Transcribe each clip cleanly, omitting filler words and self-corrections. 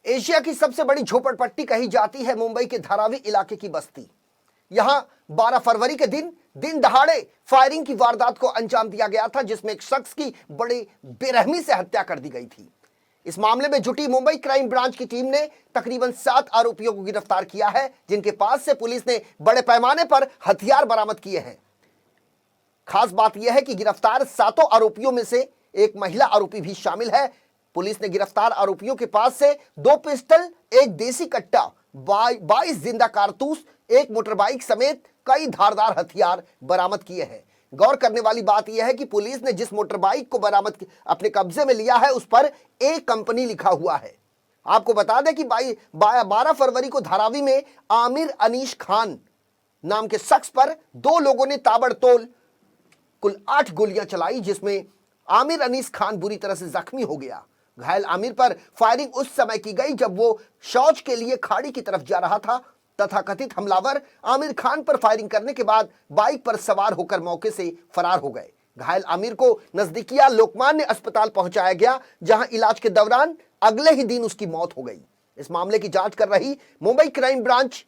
Asia की सबसे बड़ी झोपड़पट्टी कही जाती है मुंबई के धारावी इलाके की बस्ती। यहां 12 फरवरी के दिन दहाड़े फायरिंग की वारदात को अंजाम दिया गया था, जिसमें एक शख्स की बड़ी बेरहमी से हत्या कर दी गई थी। इस मामले में जुटी मुंबई क्राइम ब्रांच की टीम ने तकरीबन 7 आरोपियों को गिरफ्तार किया है, जिनके पास से पुलिस ने बड़े पैमाने पर हथियार बरामद किए हैं। खास बात यह है कि गिरफ्तार 7 आरोपियों में से एक महिला आरोपी भी शामिल है। पुलिस ने गिरफ्तार आरोपियों के पास से 2 पिस्टल, एक देसी कट्टा, 22 जिंदा कारतूस, एक मोटरबाइक समेत कई धारदार हथियार बरामद किए हैं। गौर करने वाली बात यह है कि पुलिस ने जिस मोटरबाइक को बरामद अपने कब्जे में लिया है, उस पर ए कंपनी लिखा हुआ है। आपको बता दें कि 12 फरवरी को धारावी में आमिर अनीश खान नाम के शख्स पर 2 लोगों ने ताबड़तोड़ कुल 8 गोलियां चलाई, जिसमें आमिर अनीस खान बुरी तरह से जख्मी हो गया। घायल आमिर पर फायरिंग उस समय की गई जब वो शौच के लिए खाड़ी की तरफ जा रहा था। तथाकथित हमलावर आमिर खान पर फायरिंग करने के बाद बाइक पर सवार होकर मौके से फरार हो गए। घायल आमिर को नजदीकिया लोकमान्य अस्पताल पहुंचाया गया, जहां इलाज के दौरान अगले ही दिन उसकी मौत हो गई। इस मामले की जांच कर रही मुंबई क्राइम ब्रांच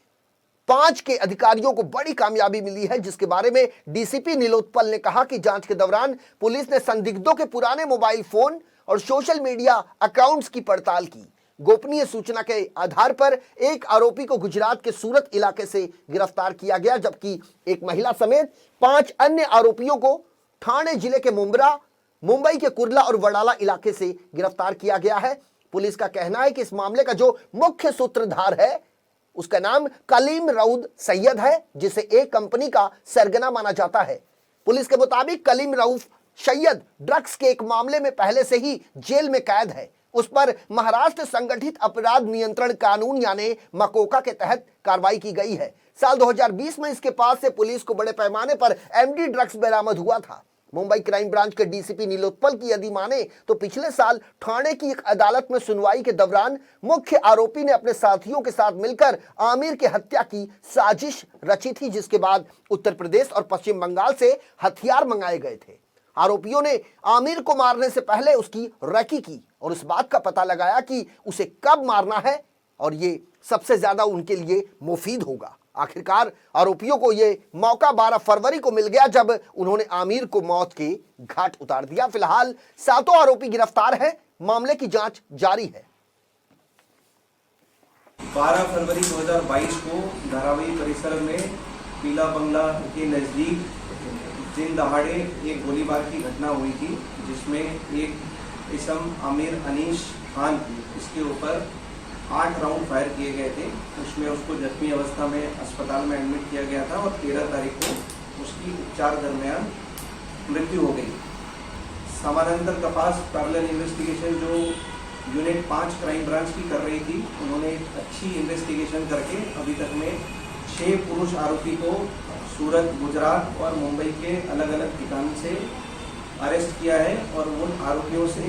5 के अधिकारियों को बड़ी कामयाबी मिली है, जिसके बारे में डीसीपी नीलोत्पल ने कहा कि जांच के दौरान पुलिस ने संदिग्धों के पुराने मोबाइल फोन और सोशल मीडिया अकाउंट्स की पड़ताल की। गोपनीय सूचना के आधार पर एक आरोपी को गुजरात के सूरत इलाके से गिरफ्तार किया गया, जबकि एक महिला समेत 5 अन्य आरोपियों को ठाणे जिले के मुंब्रा, मुंबई के कुर्ला और वडाला इलाके से गिरफ्तार किया गया है। पुलिस का कहना है कि इस मामले का जो मुख्य सूत्रधार है, उसका नाम कलीम रऊद सैयद है, जिसे एक कंपनी का सरगना माना जाता है। पुलिस के मुताबिक कलीम रऊफ सैयद ड्रग्स के एक मामले में पहले से ही जेल में कैद है। उस पर महाराष्ट्र संगठित अपराध नियंत्रण कानून यानी मकोका के तहत कार्रवाई की गई है। साल 2020 में इसके पास से पुलिस को बड़े पैमाने पर एमडी ड्रग्स बरामद हुआ था। मुंबई क्राइम ब्रांच के डीसीपी नीलोत्पल की यदि माने तो पिछले साल ठाणे की एक अदालत में सुनवाई के दौरान मुख्य आरोपी ने अपने साथियों के साथ मिलकर आमिर की हत्या की साजिश रची थी, जिसके बाद उत्तर प्रदेश और पश्चिम बंगाल से हथियार मंगाए गए थे। आरोपियों ने आमिर को मारने से पहले उसकी रेकी की और इस बात का पता लगाया कि उसे कब मारना है और ये सबसे ज्यादा उनके लिए मुफीद होगा। आखिरकार आरोपियों को ये मौका 12 फरवरी को मिल गया, जब उन्होंने आमिर को मौत के घाट उतार दिया। फिलहाल 7 आरोपी गिरफ्तार हैं। मामले की जांच जारी है। 12 फरवरी 2022 को धारावी परिसर में पीला बंगला के नजदीक दिन दहाड़े एक गोलीबार की घटना हुई थी, जिसमें एक इसम आमिर अनीश खान, इसके ऊपर 8 राउंड फायर किए गए थे। उसमें उसको जख्मी अवस्था में अस्पताल में एडमिट किया गया था और 13 तारीख को उसकी उपचार दरमियान मृत्यु हो गई। समानांतर तपास पैरेलल इन्वेस्टिगेशन जो यूनिट 5 क्राइम ब्रांच की कर रही थी, उन्होंने अच्छी इन्वेस्टिगेशन करके अभी तक में 6 पुरुष आरोपी को सूरत, गुजरात और मुंबई के अलग अलग ठिकानों से अरेस्ट किया है और उन आरोपियों से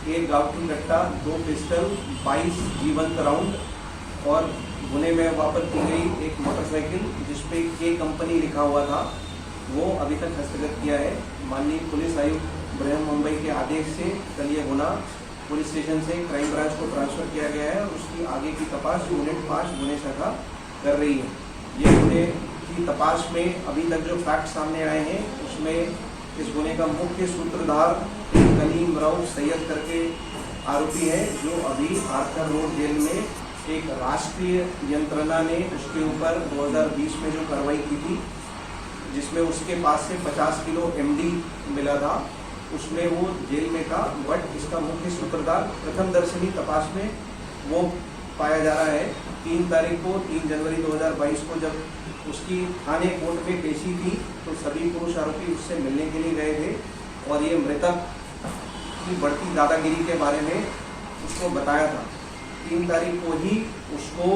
एक गावठी कट्टा, 2 पिस्टल, 22 जीवंत राउंड और गुने में वापस की गई एक मोटरसाइकिल जिसपे के कंपनी लिखा हुआ था, वो अभी तक हस्तगत किया है। माननीय पुलिस आयुक्त बृहन मुंबई के आदेश से कल ये गुना पुलिस स्टेशन से क्राइम ब्रांच को ट्रांसफर किया गया है और उसकी आगे की तपास यूनिट 5 गुने शाखा कर रही है। ये गुने की तपास में अभी तक जो फैक्ट सामने आए हैं, उसमें इस गुने का मुख्य सूत्रधार कलीम रऊफ सैयद करके आरोपी है, जो अभी आर्थर रोड जेल में एक राष्ट्रीय यंत्रणा ने उसके ऊपर 2020 में जो कार्रवाई की थी, जिसमें उसके पास से 50 किलो एमडी मिला था, उसमें वो जेल में था। बट इसका मुख्य सूत्रधार प्रथम दर्शनी तपास में वो पाया जा रहा है। 3 तारीख को 3 जनवरी 2022 को जब उसकी थाने कोर्ट में पेशी थी, तो सभी पुरुष आरोपी उससे मिलने के लिए गए थे और ये मृतक की बढ़ती दादागिरी के बारे में उसको बताया था। 3 तारीख को ही उसको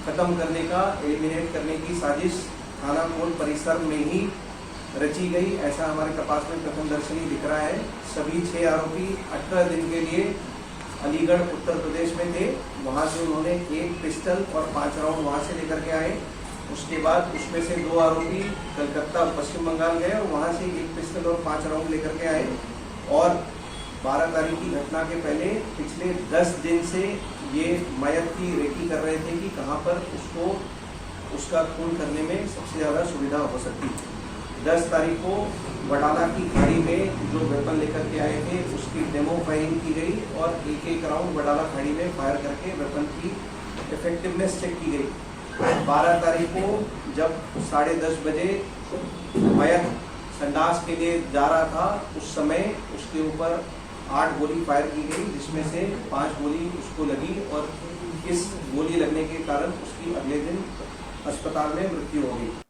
खत्म करने का, एलिमिनेट करने की साजिश थाना कोर्ट परिसर में ही रची गई, ऐसा हमारे तपास में प्रथम दर्शनी दिख रहा है। सभी 6 आरोपी 18 दिन के लिए अलीगढ़ उत्तर प्रदेश में थे। वहाँ से उन्होंने 1 पिस्टल और 5 राउंड वहाँ से लेकर के आए। उसके बाद उसमें से 2 आरोपी कलकत्ता पश्चिम बंगाल गए और वहाँ से 1 पिस्टल और 5 राउंड लेकर के आए और 12 तारीख की घटना के पहले पिछले 10 दिन से ये मयत की रेकी कर रहे थे कि कहाँ पर उसको उसका खून करने में सबसे ज़्यादा सुविधा हो सकती है। 10 तारीख को वडाला की खाड़ी में जो वेपन लेकर के आए थे उसकी डेमो फायरिंग की गई और एक राउंड वडाला खाड़ी में फायर करके वेपन की इफेक्टिवनेस चेक की गई। 12 तारीख को जब 10:30 बजे मयत संडास के लिए जा रहा था उस समय उसके ऊपर 8 गोली फायर की गई, जिसमें से 5 गोली उसको लगी और इस गोली लगने के कारण उसकी अगले दिन अस्पताल में मृत्यु हो गई।